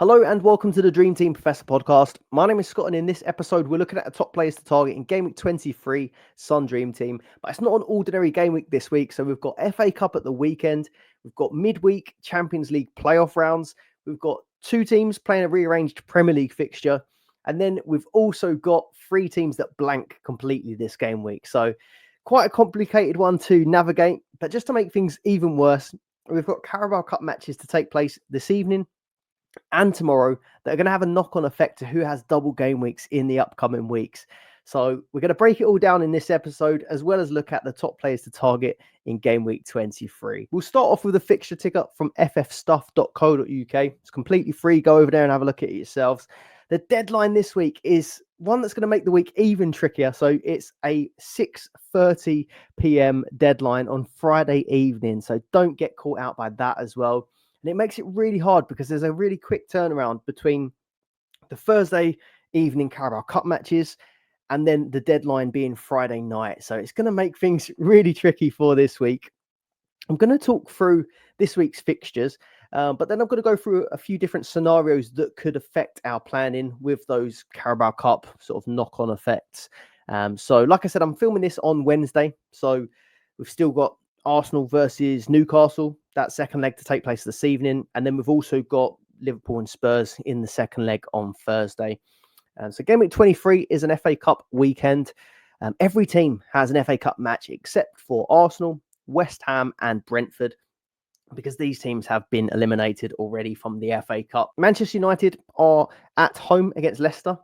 Hello and welcome to the Dream Team Professor podcast. My name is Scott, and in this episode, we're looking at the top players to target in Gameweek 23 Sun Dream Team. But it's not an ordinary game week this week, so we've got FA Cup at the weekend, we've got midweek Champions League playoff rounds, we've got two teams playing a rearranged Premier League fixture, and then we've also got three teams that blank completely this game week. So quite a complicated one to navigate, but just to make things even worse, we've got Carabao Cup matches to take place this evening and tomorrow that are going to have a knock-on effect to who has double game weeks in the upcoming weeks. So we're going to break it all down in this episode, as well as look at the top players to target in game week 23. We'll start off with a fixture ticker from ffstuff.co.uk. It's completely free. Go over there and have a look at it yourselves. The deadline this week is one that's going to make the week even trickier. So it's a 6:30 p.m. deadline on Friday evening. So don't get caught out by that as well. And it makes it really hard because there's a really quick turnaround between the Thursday evening Carabao Cup matches and then the deadline being Friday night. So it's going to make things really tricky for this week. I'm going to talk through this week's fixtures, but then I'm going to go through a few different scenarios that could affect our planning with those Carabao Cup sort of knock-on effects. So like I said, I'm filming this on Wednesday. So we've still got Arsenal versus Newcastle, that second leg to take place this evening. And then we've also got Liverpool and Spurs in the second leg on Thursday. So Game Week 23 is an FA Cup weekend. Every team has an FA Cup match except for Arsenal, West Ham and Brentford, because these teams have been eliminated already from the FA Cup. Manchester United are at home against Leicester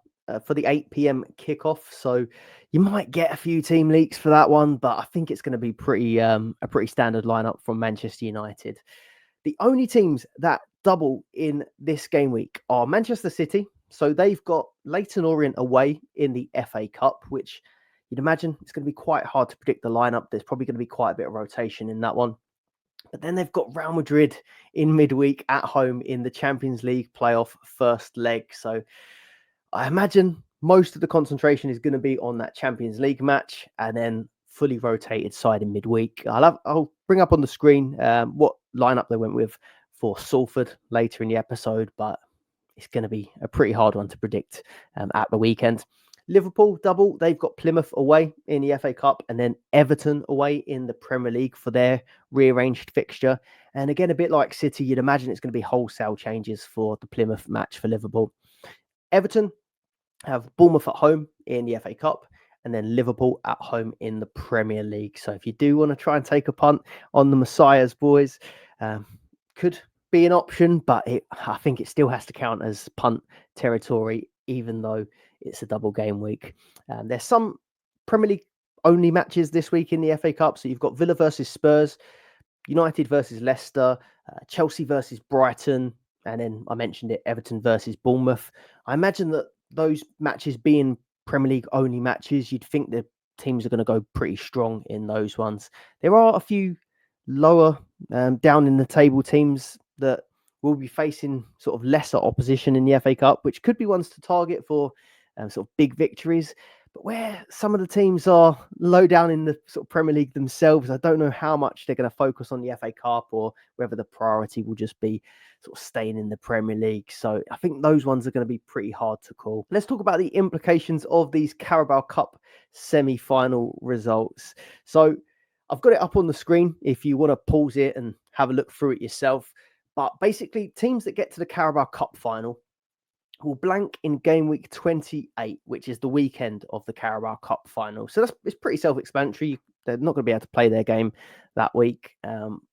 for the 8 p.m. kickoff. So you might get a few team leaks for that one, but I think it's going to be a pretty standard lineup from Manchester United. The only teams that double in this game week are Manchester City. So they've got Leyton Orient away in the FA Cup, which you'd imagine it's going to be quite hard to predict the lineup. There's probably going to be quite a bit of rotation in that one. But then they've got Real Madrid in midweek at home in the Champions League playoff first leg. So I imagine most of the concentration is going to be on that Champions League match and then fully rotated side in midweek. I'll bring up on the screen what lineup they went with for Salford later in the episode, but it's going to be a pretty hard one to predict at the weekend. Liverpool double, they've got Plymouth away in the FA Cup and then Everton away in the Premier League for their rearranged fixture. And again, a bit like City, you'd imagine it's going to be wholesale changes for the Plymouth match for Liverpool. Everton have Bournemouth at home in the FA Cup and then Liverpool at home in the Premier League. So if you do want to try and take a punt on the Messiahs, boys, could be an option, but I think it still has to count as punt territory, even though it's a double game week. There's some Premier League only matches this week in the FA Cup. So you've got Villa versus Spurs, United versus Leicester, Chelsea versus Brighton, and then I mentioned it, Everton versus Bournemouth. I imagine that those matches being Premier League only matches, you'd think the teams are going to go pretty strong in those ones. There are a few lower down in the table teams that will be facing sort of lesser opposition in the FA Cup, which could be ones to target for sort of big victories. But where some of the teams are low down in the sort of Premier League themselves, I don't know how much they're going to focus on the FA Cup or whether the priority will just be sort of staying in the Premier League. So I think those ones are going to be pretty hard to call. Let's talk about the implications of these Carabao Cup semi-final results. So I've got it up on the screen if you want to pause it and have a look through it yourself. But basically, teams that get to the Carabao Cup final will blank in game week 28, which is the weekend of the Carabao Cup final. So it's pretty self-explanatory. They're not going to be able to play their game that week.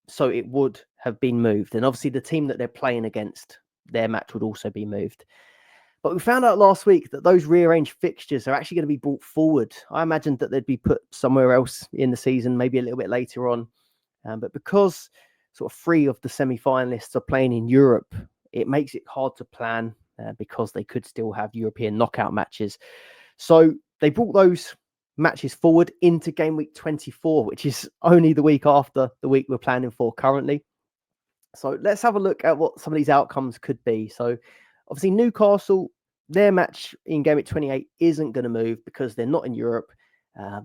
So it would have been moved. And obviously the team that they're playing against, their match would also be moved. But we found out last week that those rearranged fixtures are actually going to be brought forward. I imagined that they'd be put somewhere else in the season, maybe a little bit later on. But because sort of 3 of the semi-finalists are playing in Europe, it makes it hard to plan because they could still have European knockout matches. So they brought those matches forward into game week 24, which is only the week after the week we're planning for currently. So let's have a look at what some of these outcomes could be. So obviously Newcastle, their match in game week 28 isn't going to move because they're not in Europe.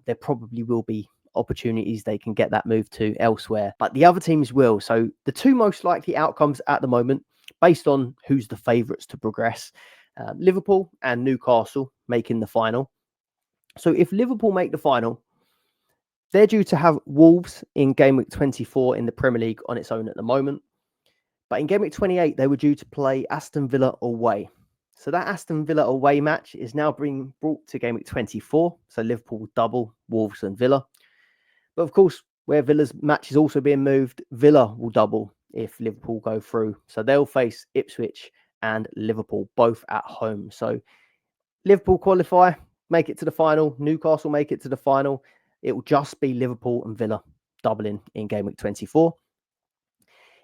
There probably will be opportunities they can get that move to elsewhere, but the other teams will. So the 2 most likely outcomes at the moment, based on who's the favourites to progress. Liverpool and Newcastle making the final. So if Liverpool make the final, they're due to have Wolves in game week 24 in the Premier League on its own at the moment. But in game week 28, they were due to play Aston Villa away. So that Aston Villa away match is now being brought to game week 24. So Liverpool will double Wolves and Villa. But of course, where Villa's match is also being moved, Villa will double if Liverpool go through. So they'll face Ipswich and Liverpool both at home. So Liverpool qualify, make it to the final. Newcastle make it to the final. It will just be Liverpool and Villa doubling in game week 24.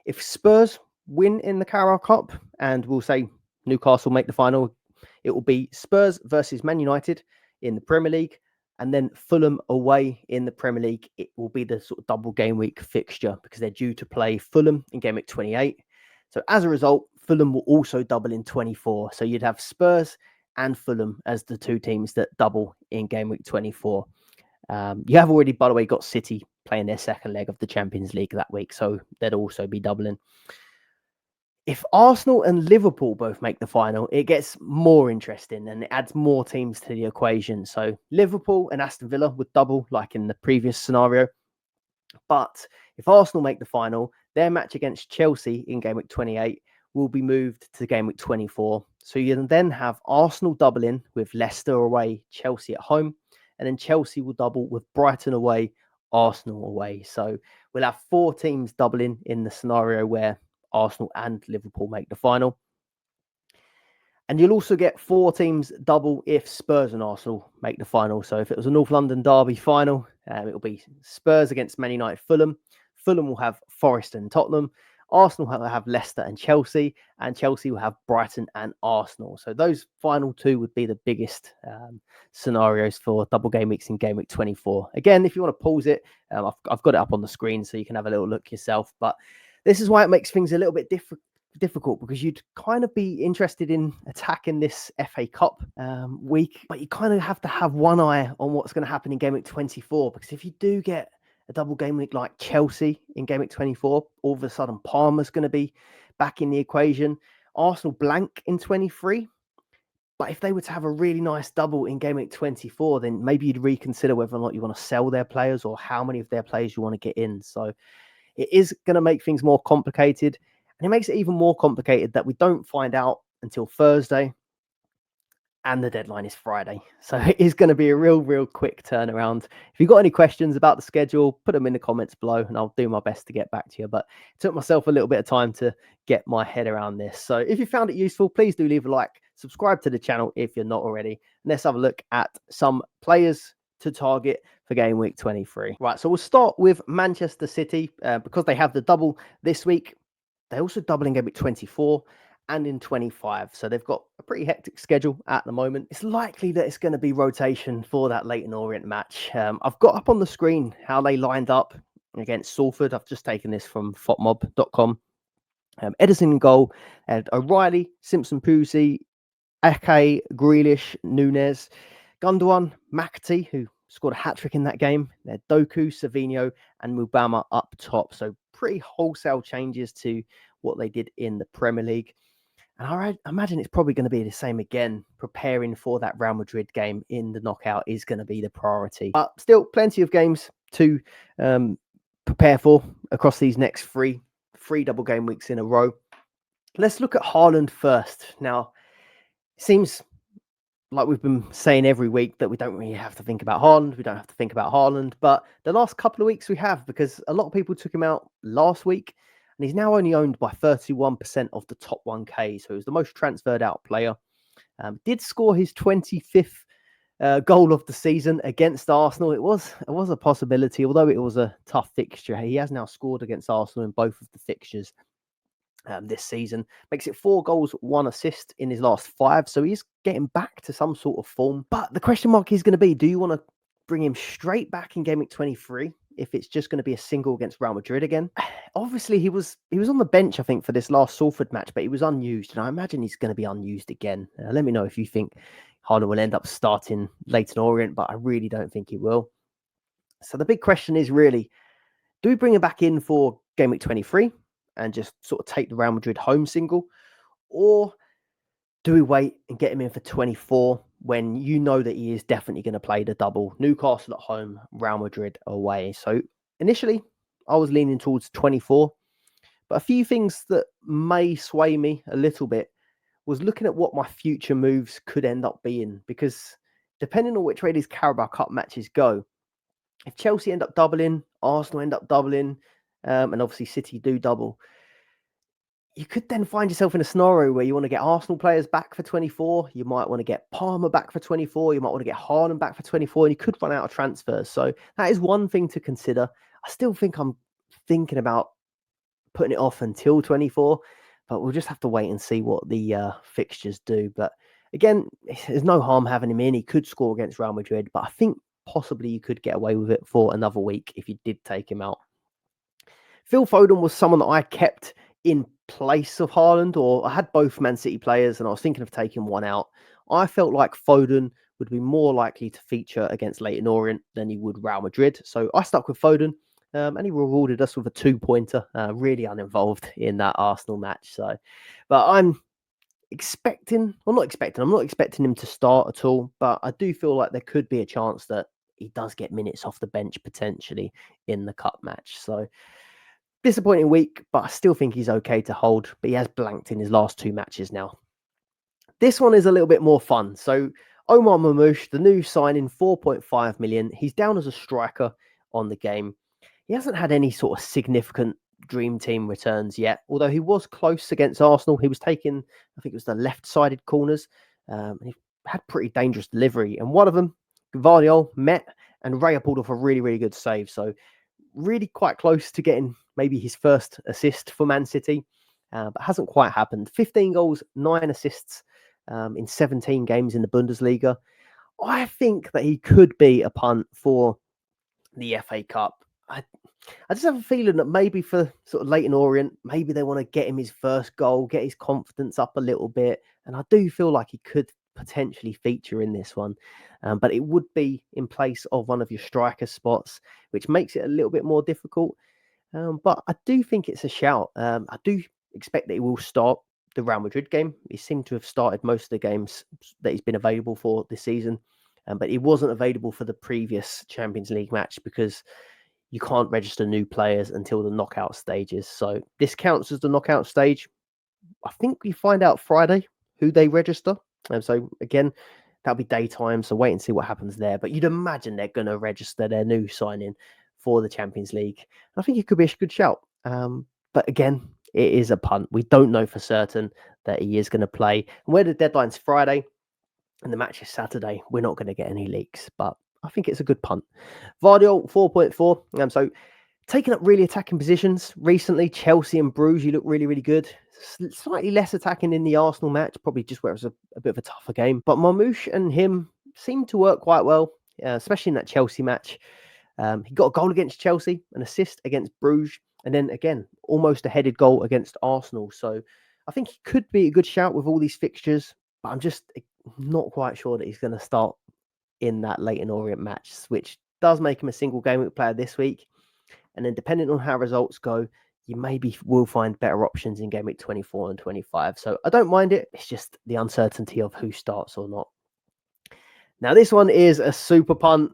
If Spurs win in the Carabao Cup, and we'll say Newcastle make the final, it will be Spurs versus Man United in the Premier League, and then Fulham away in the Premier League. It will be the sort of double game week fixture because they're due to play Fulham in game week 28. So as a result, Fulham will also double in 24. So you'd have Spurs and Fulham as the two teams that double in game week 24. You have already, by the way, got City playing their second leg of the Champions League that week, so they'd also be doubling. If Arsenal and Liverpool both make the final, it gets more interesting and it adds more teams to the equation. So Liverpool and Aston Villa would double like in the previous scenario. But if Arsenal make the final, their match against Chelsea in game week 28 will be moved to game week 24. So you then have Arsenal doubling with Leicester away, Chelsea at home, and then Chelsea will double with Brighton away, Arsenal away. So we'll have 4 teams doubling in the scenario where Arsenal and Liverpool make the final. And you'll also get 4 teams double if Spurs and Arsenal make the final. So if it was a North London derby final, it'll be Spurs against Man United, Fulham. Fulham will have Forest and Tottenham. Arsenal will have Leicester and Chelsea will have Brighton and Arsenal. So those final 2 would be the biggest scenarios for double game weeks in game week 24. Again, if you want to pause it, I've got it up on the screen so you can have a little look yourself. But this is why it makes things a little bit difficult because you'd kind of be interested in attacking this FA Cup week, but you kind of have to have one eye on what's going to happen in game week 24, because if you do get a double game week like Chelsea in game week 24, all of a sudden Parma's going to be back in the equation. Arsenal blank in 23. But if they were to have a really nice double in game week 24, then maybe you'd reconsider whether or not you want to sell their players or how many of their players you want to get in. So it is going to make things more complicated. And it makes it even more complicated that we don't find out until Thursday. And the deadline is Friday. So it is going to be a real quick turnaround. If you've got any questions about the schedule, put them in the comments below and I'll do my best to get back to you. But it took myself a little bit of time to get my head around this. So if you found it useful, please do leave a like, subscribe to the channel if you're not already. And let's have a look at some players to target for game week 23. Right, so we'll start with Manchester City because they have the double this week. They also double in game week 24. And in 25. So they've got a pretty hectic schedule at the moment. It's likely that it's going to be rotation for that Leyton Orient match. I've got up on the screen how they lined up against Salford. I've just taken this from fotmob.com. Edison in goal, and O'Reilly, Simpson Pusey, Ake, Grealish, Nunes, Gundogan, McAtee, who scored a hat-trick in that game. They're Doku, Savinho, and Mubama up top. So pretty wholesale changes to what they did in the Premier League. And I imagine it's probably going to be the same again. Preparing for that Real Madrid game in the knockout is going to be the priority. But still, plenty of games to prepare for across these next three double game weeks in a row. Let's look at Haaland first. Now, it seems like we've been saying every week that we don't really have to think about Haaland. We don't have to think about Haaland. But the last couple of weeks we have, because a lot of people took him out last week. And he's now only owned by 31% of the top 1K. So he's the most transferred out player. Did score his 25th goal of the season against Arsenal. It was a possibility, although it was a tough fixture. He has now scored against Arsenal in both of the fixtures this season. Makes it 4 goals, 1 assist in his last 5. So he's getting back to some sort of form. But the question mark is going to be, do you want to bring him straight back in game week 23? If it's just going to be a single against Real Madrid again? Obviously, he was on the bench, I think, for this last Salford match, but he was unused, and I imagine he's going to be unused again. Let me know if you think Haaland will end up starting Leyton Orient, but I really don't think he will. So the big question is really, do we bring him back in for game week 23 and just sort of take the Real Madrid home single? Or do we wait and get him in for 24 when you know that he is definitely going to play the double? Newcastle at home, Real Madrid away. So initially, I was leaning towards 24. But a few things that may sway me a little bit was looking at what my future moves could end up being. Because depending on which way these Carabao Cup matches go, if Chelsea end up doubling, Arsenal end up doubling, and obviously City do double, you could then find yourself in a scenario where you want to get Arsenal players back for 24. You might want to get Palmer back for 24. You might want to get Haaland back for 24. And you could run out of transfers. So that is one thing to consider. I still think I'm thinking about putting it off until 24. But we'll just have to wait and see what the fixtures do. But again, there's no harm having him in. He could score against Real Madrid. But I think possibly you could get away with it for another week if you did take him out. Phil Foden was someone that I kept in place of Haaland, or I had both Man City players and I was thinking of taking one out. I felt like Foden would be more likely to feature against Leyton Orient than he would Real Madrid. So I stuck with Foden and he rewarded us with a 2-pointer, really uninvolved in that Arsenal match. So, but I'm not expecting him to start at all, but I do feel like there could be a chance that he does get minutes off the bench potentially in the cup match. So, disappointing week, but I still think he's okay to hold. But he has blanked in his last 2 matches now. This one is a little bit more fun. So Omar Mamouche, the new signing, 4.5 million. He's down as a striker on the game. He hasn't had any sort of significant dream team returns yet, although he was close against Arsenal. He was taking, I think it was the left-sided corners. And he had pretty dangerous delivery. And one of them, Gvardiol, met, and Raya pulled off a really, really good save. So really quite close to getting maybe his first assist for Man City, but hasn't quite happened. 15 goals, 9 assists in 17 games in the Bundesliga. I think that he could be a punt for the FA Cup. I just have a feeling that maybe for sort of Leyton Orient, maybe they want to get him his first goal, get his confidence up a little bit. And I do feel like he could potentially feature in this one. But it would be in place of one of your striker spots, which makes it a little bit more difficult. But I do think it's a shout. I do expect that he will start the Real Madrid game. He seemed to have started most of the games that he's been available for this season. But he wasn't available for the previous Champions League match because you can't register new players until the knockout stages. So this counts as the knockout stage. I think we find out Friday who they register. So again, that'll be daytime. So wait and see what happens there. But you'd imagine they're going to register their new signing for the Champions League. I think it could be a good shout. But again, it is a punt. We don't know for certain that he is going to play. And where the deadline's Friday and the match is Saturday, we're not going to get any leaks. But I think it's a good punt. Gvardiol, 4.4. So taking up really attacking positions recently. Chelsea and Bruges, you look really, really good. Slightly less attacking in the Arsenal match, probably just where it was a bit of a tougher game. But Mamouche and him seemed to work quite well, especially in that Chelsea match. He got a goal against Chelsea, an assist against Bruges, and then again, almost a headed goal against Arsenal. So I think he could be a good shout with all these fixtures, but I'm just not quite sure that he's going to start in that Leyton Orient match, which does make him a single game week player this week. And then depending on how results go, you maybe will find better options in game week 24 and 25. So I don't mind it. It's just the uncertainty of who starts or not. Now, this one is a super punt.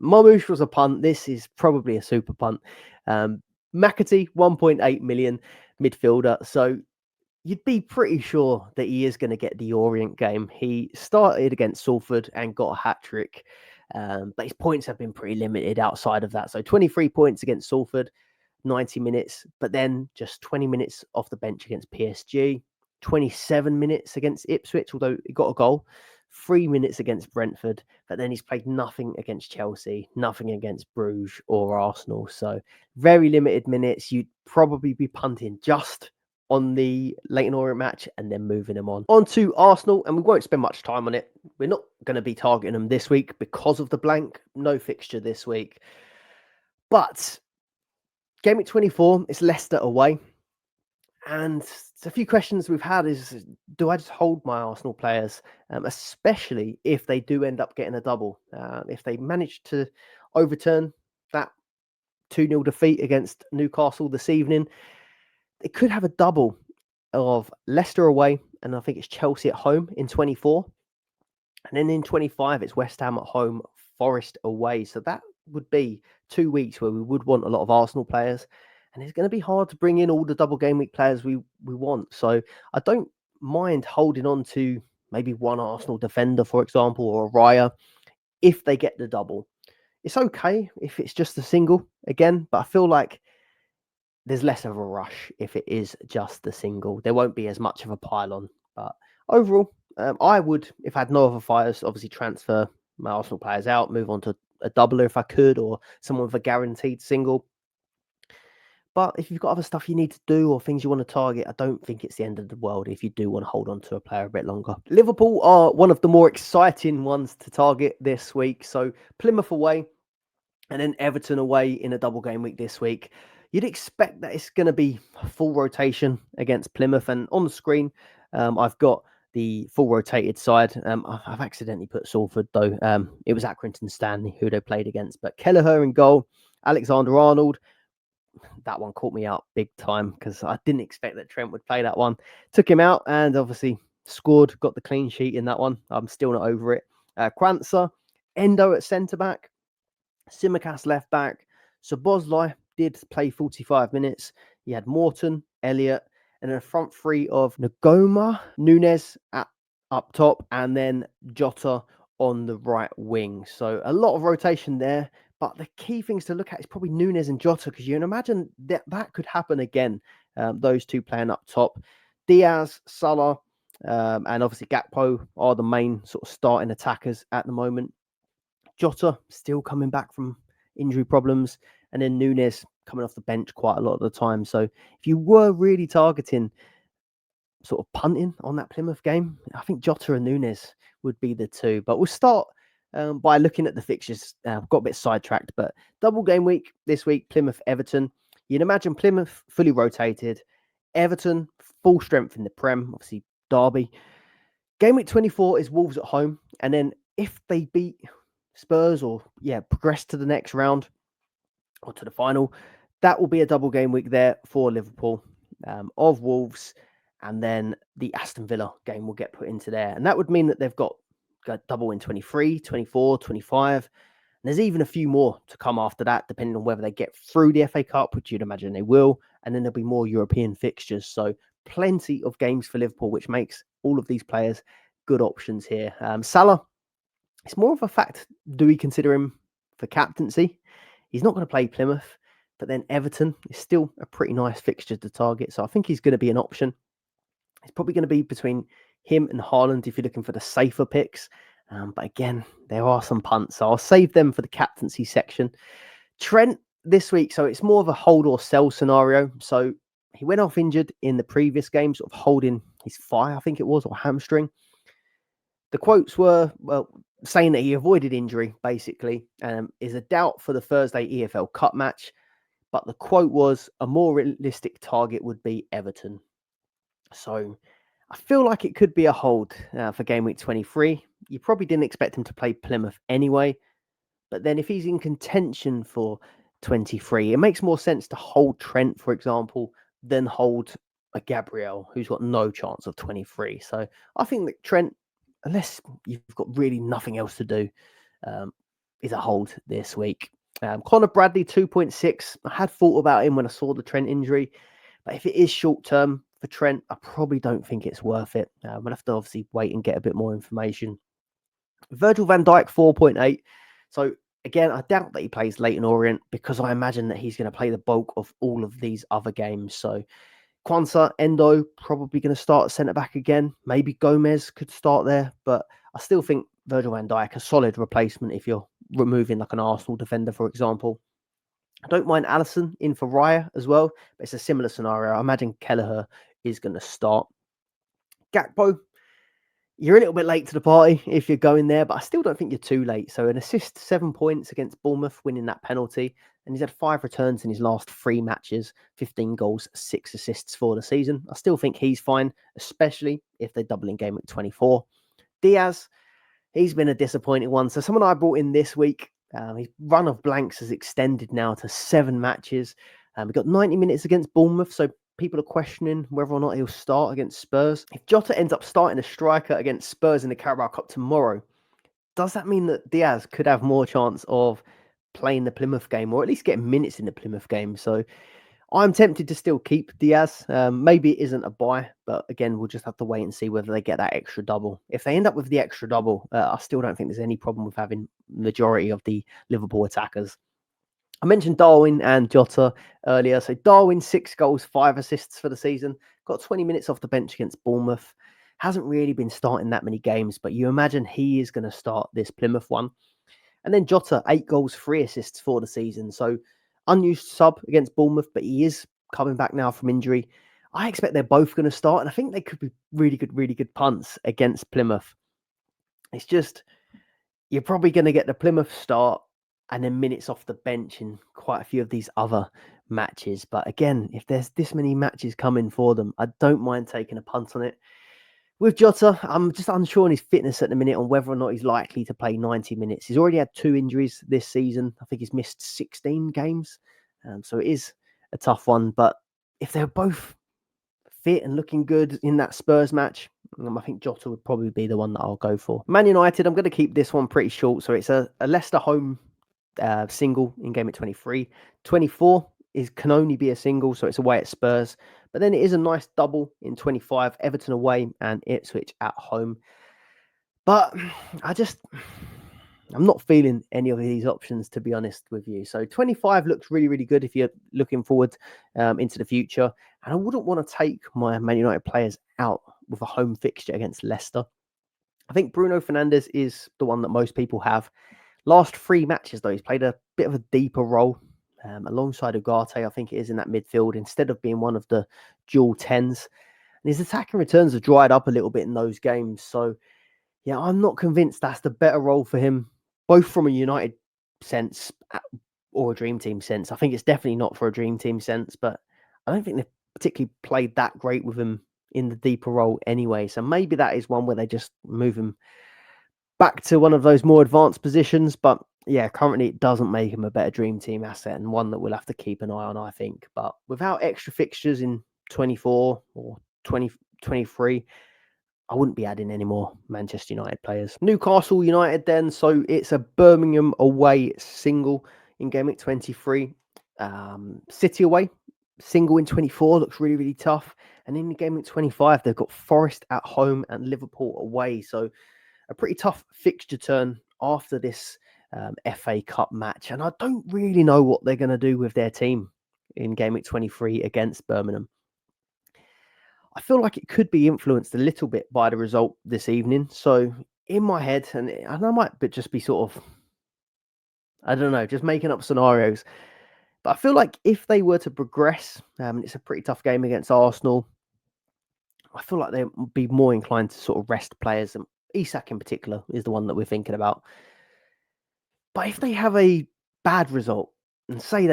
Mamouche was a punt. This is probably a super punt. McAtee, 1.8 million midfielder. So you'd be pretty sure that he is going to get the Orient game. He started against Salford and got a hat-trick. But his points have been pretty limited outside of that. So 23 points against Salford, 90 minutes, but then just 20 minutes off the bench against PSG, 27 minutes against Ipswich, although he got a goal, 3 minutes against Brentford, but then he's played nothing against Chelsea, nothing against Bruges or Arsenal. So very limited minutes. You'd probably be punting just on the Leyton Orient match and then moving him on to Arsenal, and we won't spend much time on it. We're not going to be targeting them this week because of the blank. No fixture this week. But game week 24, it's Leicester away. And a few questions we've had is, do I just hold my Arsenal players, especially if they do end up getting a double? If they manage to overturn that 2-0 defeat against Newcastle this evening, it could have a double of Leicester away, and I think it's Chelsea at home in 24. And then in 25, it's West Ham at home, Forest away. So that would be 2 weeks where we would want a lot of Arsenal players. And it's going to be hard to bring in all the double game week players we want. So I don't mind holding on to maybe one Arsenal defender, for example, or a Raya, if they get the double. It's okay if it's just a single again, but I feel like there's less of a rush if it is just the single. There won't be as much of a pile-on. But overall, I would, if I had no other fires, obviously transfer my Arsenal players out, move on to a doubler if I could, or someone with a guaranteed single. But if you've got other stuff you need to do or things you want to target, I don't think it's the end of the world if you do want to hold on to a player a bit longer. Liverpool are one of the more exciting ones to target this week. So Plymouth away and then Everton away in a double game week this week. You'd expect that it's going to be full rotation against Plymouth. And on the screen, I've got the full rotated side. I've accidentally put Salford, though. It was Accrington Stanley who they played against. But Kelleher in goal, Alexander-Arnold. That one caught me out big time because I didn't expect that Trent would play that one. Took him out and obviously scored, got the clean sheet in that one. I'm still not over it. Kwanzaa, Endo at centre-back, Tsimikas left back. So Bosley did play 45 minutes. He had Morton, Elliott, and then a front three of Ngoma, Nunes up top, and then Jota on the right wing. So a lot of rotation there. But the key things to look at is probably Nunes and Jota, because you can imagine that could happen again. Those two playing up top. Diaz, Salah, and obviously Gakpo are the main sort of starting attackers at the moment. Jota still coming back from injury problems, and then Nunes coming off the bench quite a lot of the time. So if you were really targeting sort of punting on that Plymouth game, I think Jota and Nunes would be the two. But we'll start by looking at the fixtures. Got a bit sidetracked, but double game week this week, Plymouth, Everton. You'd imagine Plymouth fully rotated, Everton full strength in the Prem, obviously Derby. Game week 24 is Wolves at home, and then if they beat Spurs or progress to the next round or to the final, that will be a double game week there for Liverpool of Wolves, and then the Aston Villa game will get put into there, and that would mean that they've got double in 23, 24, 25, and there's even a few more to come after that, depending on whether they get through the FA Cup, which you'd imagine they will, and then there'll be more European fixtures. So plenty of games for Liverpool, which makes all of these players good options here. Salah, it's more of a fact, do we consider him for captaincy? He's not going to play Plymouth, but then Everton is still a pretty nice fixture to target. So I think he's going to be an option. It's probably going to be between him and Haaland if you're looking for the safer picks. But again, there are some punts, so I'll save them for the captaincy section. Trent this week, so it's more of a hold or sell scenario. So he went off injured in the previous game, sort of holding his thigh, I think it was, or hamstring. The quotes were, saying that he avoided injury, basically, is a doubt for the Thursday EFL Cup match. But the quote was, a more realistic target would be Everton. So I feel like it could be a hold for game week 23. You probably didn't expect him to play Plymouth anyway. But then if he's in contention for 23, it makes more sense to hold Trent, for example, than hold a Gabriel, who's got no chance of 23. So I think that Trent, unless you've got really nothing else to do, is a hold this week. Connor Bradley, 2.6. I had thought about him when I saw the Trent injury. But if it is short term for Trent, I probably don't think it's worth it. We'll have to obviously wait and get a bit more information. Virgil van Dijk, 4.8. So again, I doubt that he plays Leyton Orient because I imagine that he's going to play the bulk of all of these other games. So Kwanzaa, Endo, probably going to start centre-back again. Maybe Gomez could start there. But I still think Virgil van Dijk, a solid replacement if you're removing like an Arsenal defender, for example. I don't mind Alisson in for Raya as well, but it's a similar scenario. I imagine Kelleher is going to start. Gakpo, you're a little bit late to the party if you're going there, but I still don't think you're too late. So an assist, 7 points against Bournemouth, winning that penalty. And he's had 5 returns in his last 3 matches, 15 goals, 6 assists for the season. I still think he's fine, especially if they're doubling game at 24. Diaz, he's been a disappointing one. So someone I brought in this week, his run of blanks has extended now to 7 matches. We got 90 minutes against Bournemouth, so people are questioning whether or not he'll start against Spurs. If Jota ends up starting a striker against Spurs in the Carabao Cup tomorrow, does that mean that Diaz could have more chance of playing the Plymouth game, or at least getting minutes in the Plymouth game? So I'm tempted to still keep Diaz. Maybe it isn't a buy, but again, we'll just have to wait and see whether they get that extra double. If they end up with the extra double, I still don't think there's any problem with having majority of the Liverpool attackers. I mentioned Darwin and Jota earlier. So Darwin, 6 goals, 5 assists for the season. Got 20 minutes off the bench against Bournemouth. Hasn't really been starting that many games, but you imagine he is going to start this Plymouth one. And then Jota, 8 goals, 3 assists for the season. So unused sub against Bournemouth, but he is coming back now from injury. I expect they're both going to start, and I think they could be really good punts against Plymouth. It's just, you're probably going to get the Plymouth start and then minutes off the bench in quite a few of these other matches. But again, if there's this many matches coming for them, I don't mind taking a punt on it. With Jota, I'm just unsure on his fitness at the minute, on whether or not he's likely to play 90 minutes. He's already had 2 injuries this season. I think he's missed 16 games. So it is a tough one. But if they're both fit and looking good in that Spurs match, I think Jota would probably be the one that I'll go for. Man United, I'm going to keep this one pretty short. So it's a Leicester home single in Gameweek 23. 24 can only be a single, so it's away at Spurs. But then it is a nice double in 25, Everton away and Ipswich at home. But I'm not feeling any of these options, to be honest with you. So 25 looks really good if you're looking forward into the future. And I wouldn't want to take my Man United players out with a home fixture against Leicester. I think Bruno Fernandes is the one that most people have. Last 3 matches, though, he's played a bit of a deeper role alongside Ugarte, I think it is, in that midfield, instead of being one of the dual 10s. And his attacking returns have dried up a little bit in those games. So, yeah, I'm not convinced that's the better role for him, both from a United sense or a Dream Team sense. I think it's definitely not for a Dream Team sense, but I don't think they've particularly played that great with him in the deeper role anyway. So maybe that is one where they just move him back to one of those more advanced positions. But yeah, currently it doesn't make him a better Dream Team asset, and one that we'll have to keep an eye on, I think. But without extra fixtures in 24 or 2023, I wouldn't be adding any more Manchester United players. Newcastle United then. So it's a Birmingham away single in Gameweek 23. City away single in 24 looks really tough. And in the Gameweek 25, they've got Forest at home and Liverpool away. So a pretty tough fixture turn after this FA Cup match. And I don't really know what they're going to do with their team in Gameweek 23 against Birmingham. I feel like it could be influenced a little bit by the result this evening. So in my head, and I might just be sort of, I don't know, just making up scenarios. But I feel like if they were to progress, it's a pretty tough game against Arsenal, I feel like they'd be more inclined to sort of rest players. And Isak in particular is the one that we're thinking about. But if they have a bad result, and say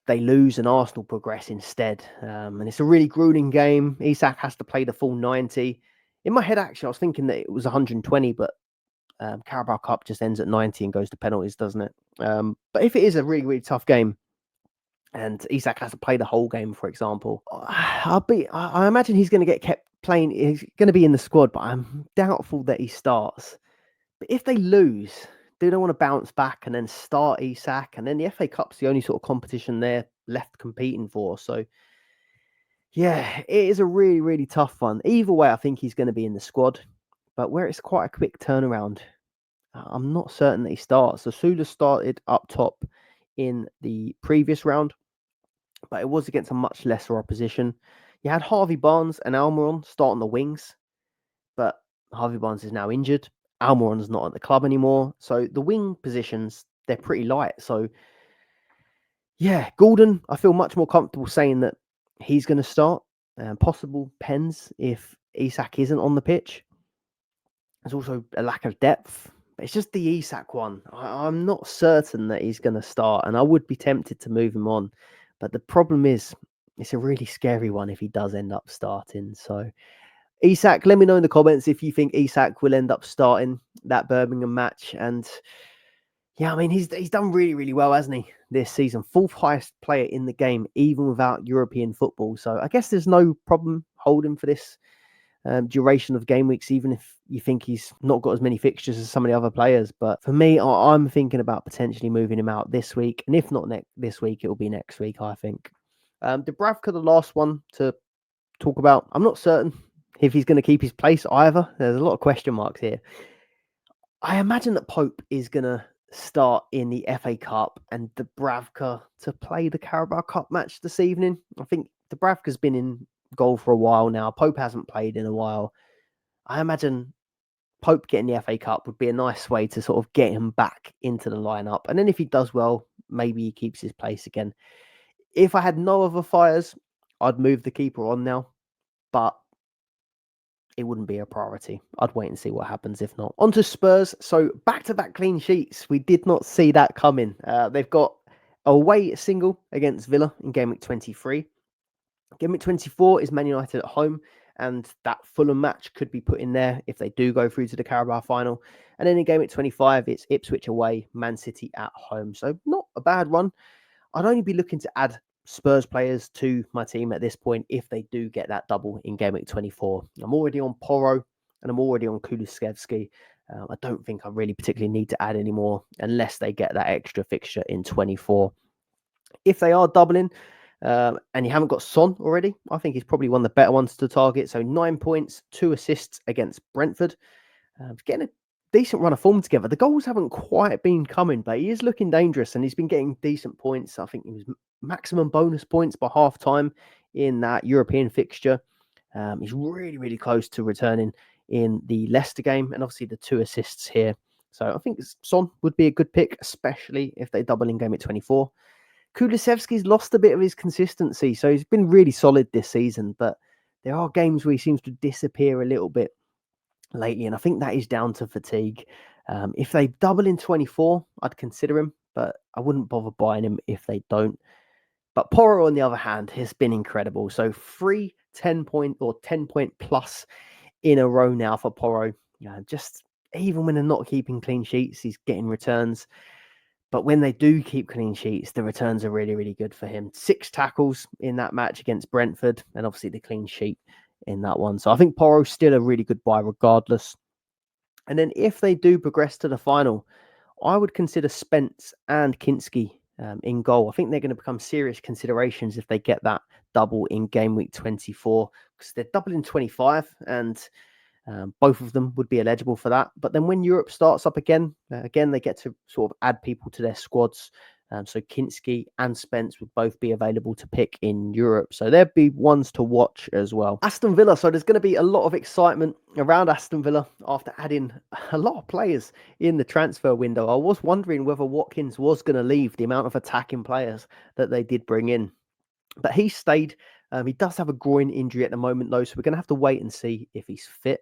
they lose and Arsenal progress instead, and it's a really grueling game, Isak has to play the full 90. In my head, actually, I was thinking that it was 120, but Carabao Cup just ends at 90 and goes to penalties, doesn't it? But if it is a really tough game, and Isak has to play the whole game, for example, I imagine he's going to get kept playing. He's going to be in the squad, but I'm doubtful that he starts. But if they lose, do they want to bounce back and then start Isak? And then the FA Cup's the only sort of competition they're left competing for. So, yeah, it is a really tough one. Either way, I think he's going to be in the squad. But where it's quite a quick turnaround, I'm not certain that he starts. So Sula started up top in the previous round, but it was against a much lesser opposition. You had Harvey Barnes and Almiron start on the wings, but Harvey Barnes is now injured. Almiron's not at the club anymore. So the wing positions, they're pretty light. So yeah, Gordon, I feel much more comfortable saying that he's going to start. Possible pens if Isak isn't on the pitch. There's also a lack of depth. But it's just the Isak one. I'm not certain that he's going to start, and I would be tempted to move him on. But the problem is, it's a really scary one if he does end up starting. So Isak, let me know in the comments if you think Isak will end up starting that Birmingham match. And yeah, I mean, he's done really well, hasn't he, this season, 4th highest player in the game, even without European football. So I guess there's no problem holding for this duration of game weeks, even if you think he's not got as many fixtures as some of the other players. But for me, I'm thinking about potentially moving him out this week. And if not this week, it will be next week, I think. Dubravka, the last one to talk about. I'm not certain if he's going to keep his place either. There's a lot of question marks here. I imagine that Pope is going to start in the FA Cup and Dubravka to play the Carabao Cup match this evening. I think Dubravka's been in goal for a while now. Pope hasn't played in a while. I imagine Pope getting the FA Cup would be a nice way to sort of get him back into the lineup. And then if he does well, maybe he keeps his place again. If I had no other fires, I'd move the keeper on now, but it wouldn't be a priority. I'd wait and see what happens if not. On to Spurs. So back-to-back clean sheets. We did not see that coming. They've got a away single against Villa in Gameweek 23. Gameweek 24 is Man United at home, and that Fulham match could be put in there if they do go through to the Carabao final. And then in Gameweek 25, it's Ipswich away, Man City at home. So not a bad run. I'd only be looking to add Spurs players to my team at this point if they do get that double in Gameweek 24. I'm already on Porro and I'm already on Kulusevski. I don't think I really particularly need to add any more unless they get that extra fixture in 24. If they are doubling and you haven't got Son already, I think he's probably one of the better ones to target. So 9 points, 2 assists against Brentford. Getting a decent run of form together. The goals haven't quite been coming, but he is looking dangerous and he's been getting decent points. I think he was maximum bonus points by half time in that European fixture. He's really, really close to returning in the Leicester game and obviously the 2 assists here. So I think Son would be a good pick, especially if they double in game at 24. Kulusevski's lost a bit of his consistency, so he's been really solid this season, but there are games where he seems to disappear a little bit lately, and I think that is down to fatigue. If they double in 24, I'd consider him, but I wouldn't bother buying him if they don't. But Porro, on the other hand, has been incredible. So 3 10-point or 10-point plus in a row now for Porro. Just even when they're not keeping clean sheets, he's getting returns. But when they do keep clean sheets, the returns are really, really good for him. 6 tackles in that match against Brentford, and obviously the clean sheet in that one. So I think Porro's still a really good buy regardless. And then if they do progress to the final, I would consider Spence and Kinski in goal. I think they're going to become serious considerations if they get that double in game week 24, because they're doubling 25 and both of them would be eligible for that. But then when Europe starts up again, they get to sort of add people to their squads. So Kinski and Spence would both be available to pick in Europe. So there'd be ones to watch as well. Aston Villa. So there's going to be a lot of excitement around Aston Villa after adding a lot of players in the transfer window. I was wondering whether Watkins was going to leave, the amount of attacking players that they did bring in. But he stayed. He does have a groin injury at the moment, though, so we're going to have to wait and see if he's fit.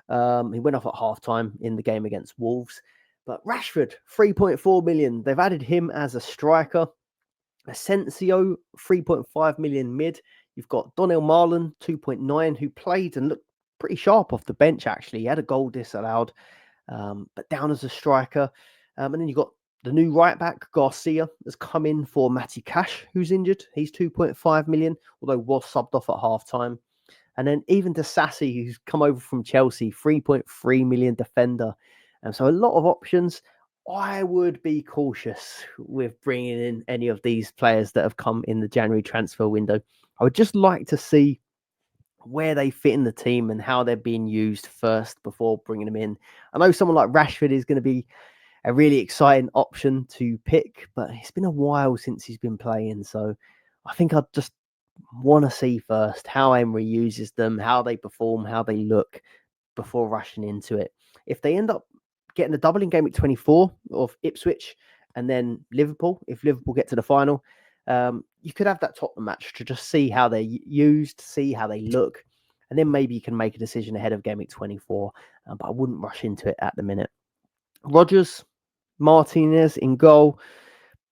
He went off at halftime in the game against Wolves. But Rashford, 3.4 million. They've added him as a striker. Asensio, 3.5 million mid. You've got Donnell Marlon, 2.9, who played and looked pretty sharp off the bench, actually. He had a goal disallowed, but down as a striker. And then you've got the new right back, Garcia, has come in for Matty Cash, who's injured. He's 2.5 million, although was subbed off at halftime. And then even Disasi, who's come over from Chelsea, 3.3 million defender. And so a lot of options. I would be cautious with bringing in any of these players that have come in the January transfer window. I would just like to see where they fit in the team and how they're being used first before bringing them in. I know someone like Rashford is going to be a really exciting option to pick, but it's been a while since he's been playing. So I think I'd just want to see first how Emery uses them, how they perform, how they look before rushing into it. If they end up getting a double in game at 24 of Ipswich and then Liverpool, if Liverpool get to the final, you could have that Tottenham match to just see how they're used, see how they look, and then maybe you can make a decision ahead of game at 24, but I wouldn't rush into it at the minute. Rodgers, Martinez in goal,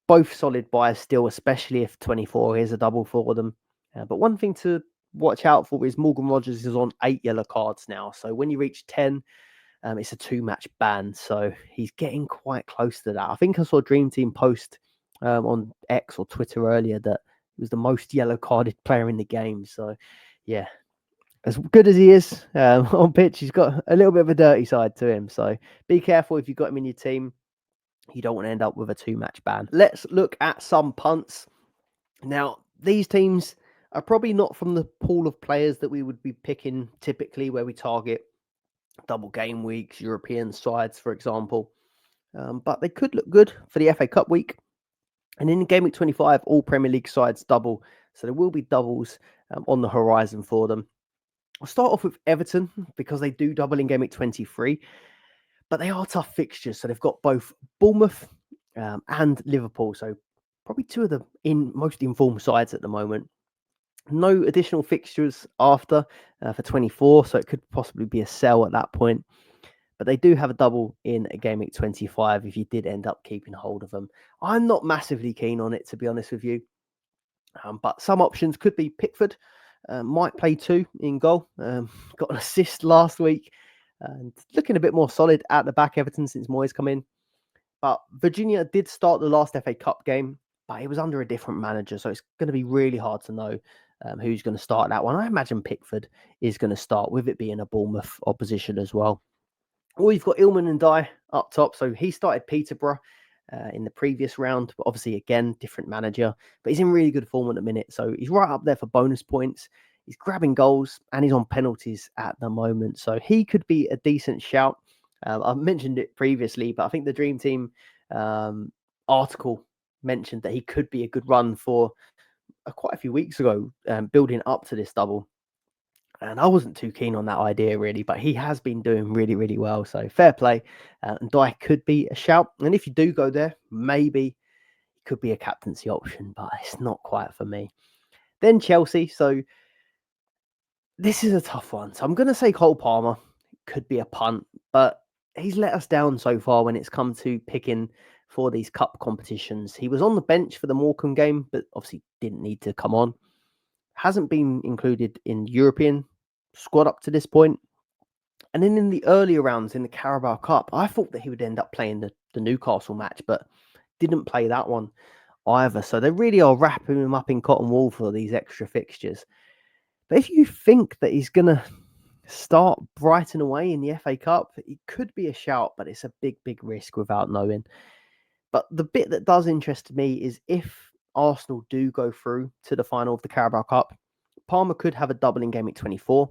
both solid buys still, especially if 24 is a double for them. But one thing to watch out for is Morgan Rodgers is on 8 yellow cards now. So when you reach 10, it's a 2-match ban. So he's getting quite close to that. I think I saw Dream Team post on X or Twitter earlier that he was the most yellow carded player in the game. So, yeah, as good as he is on pitch, he's got a little bit of a dirty side to him. So be careful if you've got him in your team. You don't want to end up with a 2-match ban. Let's look at some punts. Now, these teams are probably not from the pool of players that we would be picking typically, where we target double game weeks, European sides, for example. But they could look good for the FA Cup week. And in Game Week 25, all Premier League sides double. So there will be doubles on the horizon for them. I'll start off with Everton because they do double in Game Week 23. But they are tough fixtures. So they've got both Bournemouth and Liverpool. So probably two of the most informed sides at the moment. No additional fixtures after for 24. So it could possibly be a sell at that point. But they do have a double in a Game Week 25 if you did end up keeping hold of them. I'm not massively keen on it, to be honest with you. But some options could be Pickford. Might play 2 in goal. Got an assist last week. And looking a bit more solid at the back, Everton, since Moyes come in. But Virginia did start the last FA Cup game, but it was under a different manager. So it's going to be really hard to know who's going to start that one. I imagine Pickford is going to start, with it being a Bournemouth opposition as well. Or you've got Ilman and Dye up top. So he started Peterborough in the previous round, but obviously, again, different manager. But he's in really good form at the minute. So he's right up there for bonus points. He's grabbing goals and he's on penalties at the moment. So he could be a decent shout. I've mentioned it previously, but I think the Dream Team article mentioned that he could be a good run for quite a few weeks ago, building up to this double. And I wasn't too keen on that idea, really, but he has been doing really, really well. So fair play. And Dye could be a shout. And if you do go there, maybe it could be a captaincy option, but it's not quite for me. Then Chelsea. So this is a tough one. So I'm going to say Cole Palmer could be a punt, but he's let us down so far when it's come to picking for these cup competitions. He was on the bench for the Morecambe game, but obviously didn't need to come on. Hasn't been included in European squad up to this point. And then in the earlier rounds in the Carabao Cup, I thought that he would end up playing the Newcastle match, but didn't play that one either. So they really are wrapping him up in cotton wool for these extra fixtures. But if you think that he's going to start Brighton away in the FA Cup, it could be a shout, but it's a big, big risk without knowing. But the bit that does interest me is if Arsenal do go through to the final of the Carabao Cup, Palmer could have a double in Game Week 24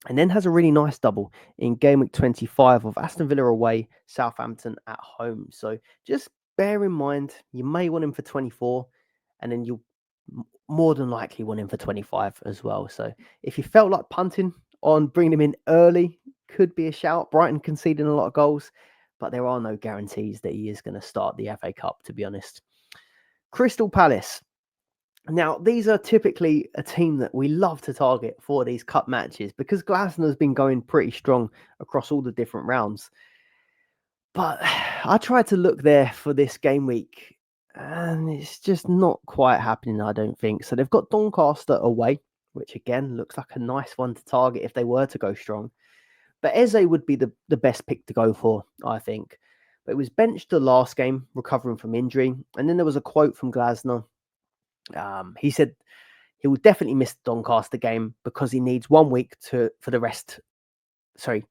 and then has a really nice double in Game Week 25 of Aston Villa away, Southampton at home. So just bear in mind, you may want him for 24 and then you'll more than likely want him for 25 as well. So if you felt like punting on bringing him in early, could be a shout. Brighton conceding a lot of goals, but there are no guarantees that he is going to start the FA Cup, to be honest. Crystal Palace. Now, these are typically a team that we love to target for these cup matches because Glasner's been going pretty strong across all the different rounds. But I tried to look there for this game week and it's just not quite happening, I don't think. So they've got Doncaster away, which again looks like a nice one to target if they were to go strong. But Eze would be the best pick to go for, I think. But it was benched the last game, recovering from injury. And then there was a quote from Glasner. He said he will definitely miss the Doncaster game because he needs 1 week for the rest. Sorry.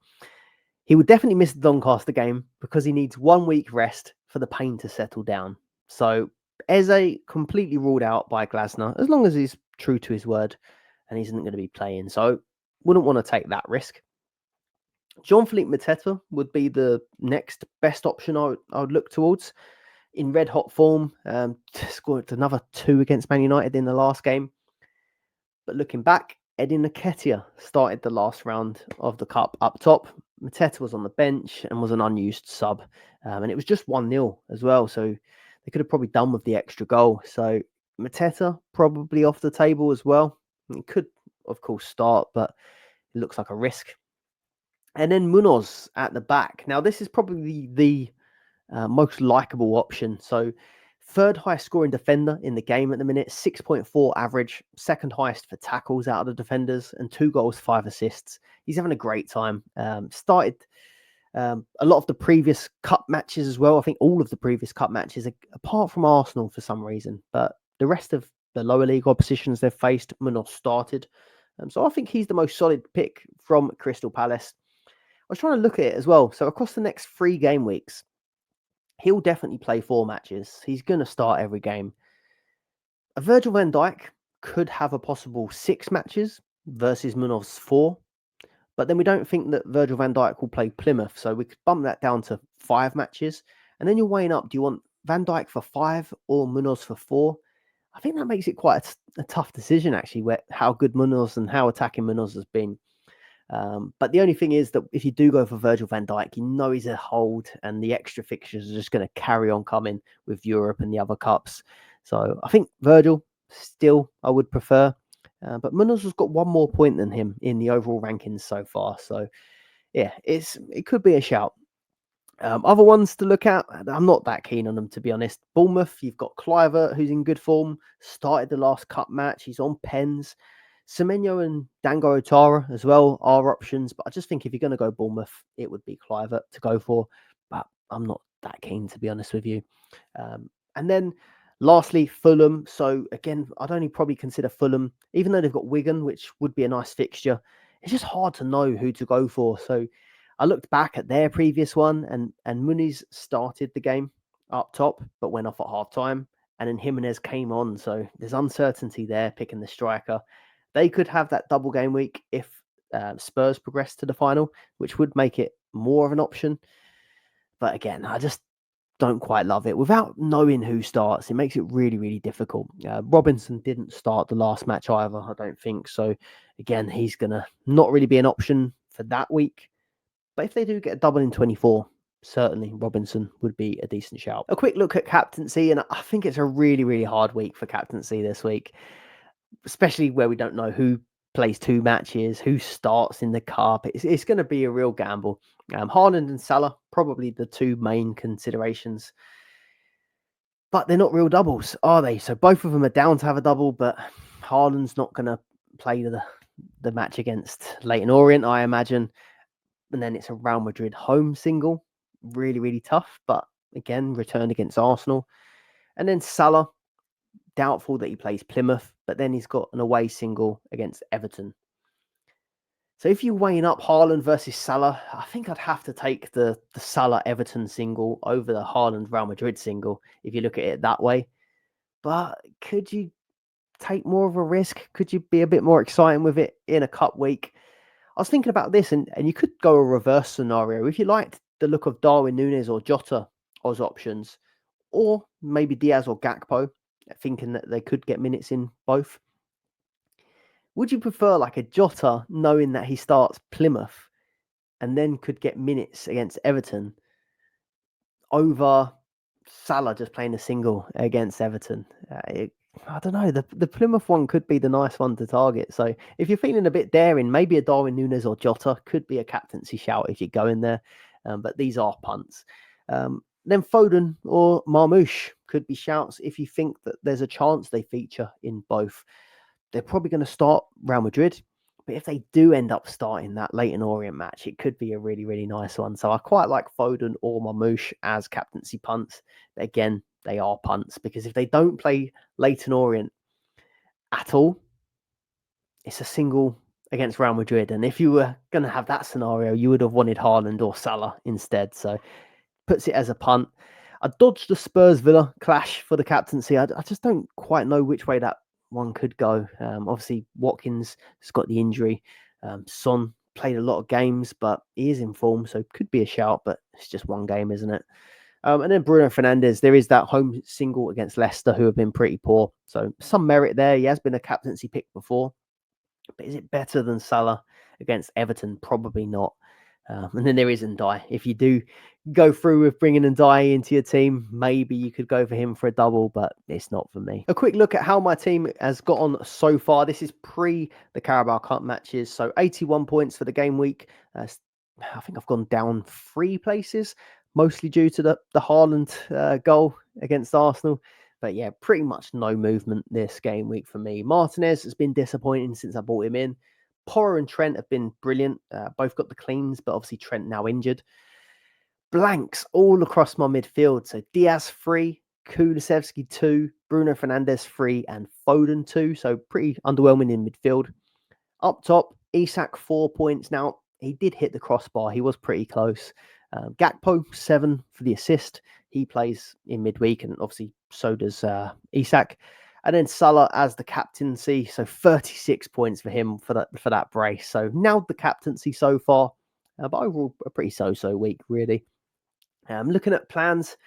He would definitely miss the Doncaster game because he needs 1 week rest for the pain to settle down. So Eze completely ruled out by Glasner, as long as he's true to his word and he isn't going to be playing. So wouldn't want to take that risk. Jean-Philippe Mateta would be the next best option I would look towards. In red hot form, scored another 2 against Man United in the last game. But looking back, Eddie Nketiah started the last round of the cup up top. Mateta was on the bench and was an unused sub. And it was just 1-0 as well. So they could have probably done with the extra goal. So Mateta probably off the table as well. He could, of course, start, but it looks like a risk. And then Munoz at the back. Now, this is probably the most likable option. So third highest scoring defender in the game at the minute, 6.4 average, second highest for tackles out of the defenders, and 2 goals, 5 assists. He's having a great time. Started A lot of the previous cup matches as well. I think all of the previous cup matches, apart from Arsenal for some reason, but the rest of the lower league oppositions they've faced, Munoz started. So I think he's the most solid pick from Crystal Palace. I was trying to look at it as well. So across the next 3 game weeks, he'll definitely play 4 matches. He's going to start every game. A Virgil van Dijk could have a possible 6 matches versus Munoz's 4. But then we don't think that Virgil van Dijk will play Plymouth. So we could bump that down to 5 matches. And then you're weighing up, do you want Van Dijk for 5 or Munoz for 4? I think that makes it quite a tough decision, actually, how good Munoz and how attacking Munoz has been. But the only thing is that if you do go for Virgil van Dijk, you know he's a hold and the extra fixtures are just going to carry on coming with Europe and the other cups. So I think Virgil still I would prefer. But Munoz has got 1 more point than him in the overall rankings so far. So yeah, it could be a shout. Other ones to look at, I'm not that keen on them, to be honest. Bournemouth, you've got Kluivert, who's in good form, started the last cup match. He's on pens. Semenyo and Dango Otara as well are options, but I just think if you're going to go Bournemouth, it would be Kluivert to go for. But I'm not that keen, to be honest with you. And then lastly, Fulham. So again, I'd only probably consider Fulham, even though they've got Wigan, which would be a nice fixture. It's just hard to know who to go for. So I looked back at their previous one, and Muniz started the game up top, but went off at half time. And then Jimenez came on. So there's uncertainty there picking the striker. They could have that double game week if Spurs progress to the final, which would make it more of an option. But again, I just don't quite love it. Without knowing who starts, it makes it really, really difficult. Robinson didn't start the last match either, I don't think. So again, he's going to not really be an option for that week. But if they do get a double in 24, certainly Robinson would be a decent shout. A quick look at captaincy, and I think it's a really, really hard week for captaincy this week, especially where we don't know who plays 2 matches, who starts in the cup. It's going to be a real gamble. Haaland and Salah, probably the 2 main considerations. But they're not real doubles, are they? So both of them are down to have a double, but Haaland's not going to play the match against Leyton Orient, I imagine. And then it's a Real Madrid home single. Really, really tough. But again, returned against Arsenal. And then Salah, doubtful that he plays Plymouth. But then he's got an away single against Everton. So if you're weighing up Haaland versus Salah, I think I'd have to take the Salah Everton single over the Haaland Real Madrid single, if you look at it that way. But could you take more of a risk? Could you be a bit more exciting with it in a cup week? I was thinking about this, and you could go a reverse scenario. If you liked the look of Darwin Núñez or Jota as options, or maybe Diaz or Gakpo, thinking that they could get minutes in both. Would you prefer like a Jota knowing that he starts Plymouth and then could get minutes against Everton over Salah just playing a single against Everton? I don't know. The Plymouth one could be the nice one to target. So if you're feeling a bit daring, maybe a Darwin Núñez or Jota could be a captaincy shout if you go in there. But these are punts. Then Foden or Marmoush could be shouts if you think that there's a chance they feature in both. They're probably going to start Real Madrid, but if they do end up starting that Leyton Orient match, it could be a really, really nice one. So I quite like Foden or Marmoush as captaincy punts. But again, they are punts because if they don't play Leyton Orient at all, it's a single against Real Madrid. And if you were going to have that scenario, you would have wanted Haaland or Salah instead. So puts it as a punt. I dodged the Spurs Villa clash for the captaincy. I just don't quite know which way that one could go. Obviously, Watkins has got the injury. Son played a lot of games, but he is in form, so could be a shout, but it's just one game, isn't it? And then Bruno Fernandes, there is that home single against Leicester, who have been pretty poor. So some merit there. He has been a captaincy pick before. But is it better than Salah against Everton? Probably not. And then there is Ndiaye. If you do go through with bringing Ndiaye into your team, maybe you could go for him for a double, but it's not for me. A quick look at how my team has got on so far. This is pre the Carabao Cup matches. So 81 points for the game week. I think I've gone down 3 places, mostly due to the Haaland goal against Arsenal. But yeah, pretty much no movement this game week for me. Martinez has been disappointing since I brought him in. Porro and Trent have been brilliant. Both got the cleans, but obviously Trent now injured. blanks all across my midfield. So Diaz 3, Kulusevski 2, Bruno Fernandes 3, and Foden 2. So pretty underwhelming in midfield. Up top, Isak 4 points. Now, he did hit the crossbar. He was pretty close. Gakpo 7 for the assist. He plays in midweek, and obviously so does Isak. And then Salah as the captaincy. So 36 points for him for that brace. So nailed the captaincy so far. But overall, a pretty so-so week, really. Looking at plans,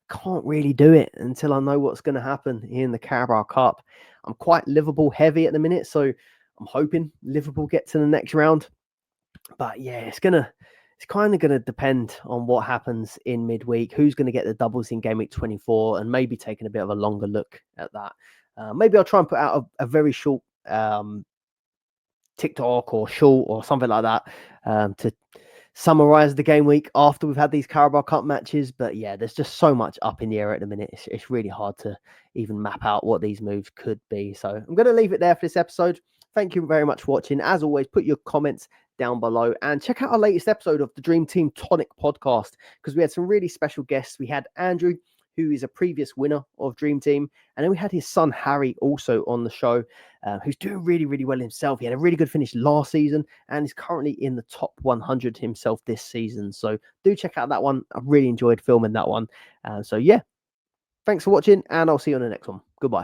can't really do it until I know what's going to happen in the Carabao Cup. I'm quite Liverpool heavy at the minute, so I'm hoping Liverpool get to the next round. But yeah, it's kind of gonna depend on what happens in midweek. Who's going to get the doubles in Gameweek 24, and maybe taking a bit of a longer look at that. Maybe I'll try and put out a very short TikTok or short or something like that to summarize the game week after we've had these Carabao Cup matches. But yeah, there's just so much up in the air at the minute. It's really hard to even map out what these moves could be. So I'm going to leave it there for this episode. Thank you very much for watching. As always, put your comments down below and check out our latest episode of the Dream Team Tonic podcast, because we had some really special guests. We had Andrew, who is a previous winner of Dream Team, and then we had his son Harry also on the show, who's doing really, really well himself. He had a really good finish last season and is currently in the top 100 himself this season. So do check out that one. I really enjoyed filming that one. So yeah, thanks for watching, and I'll see you on the next one. Goodbye.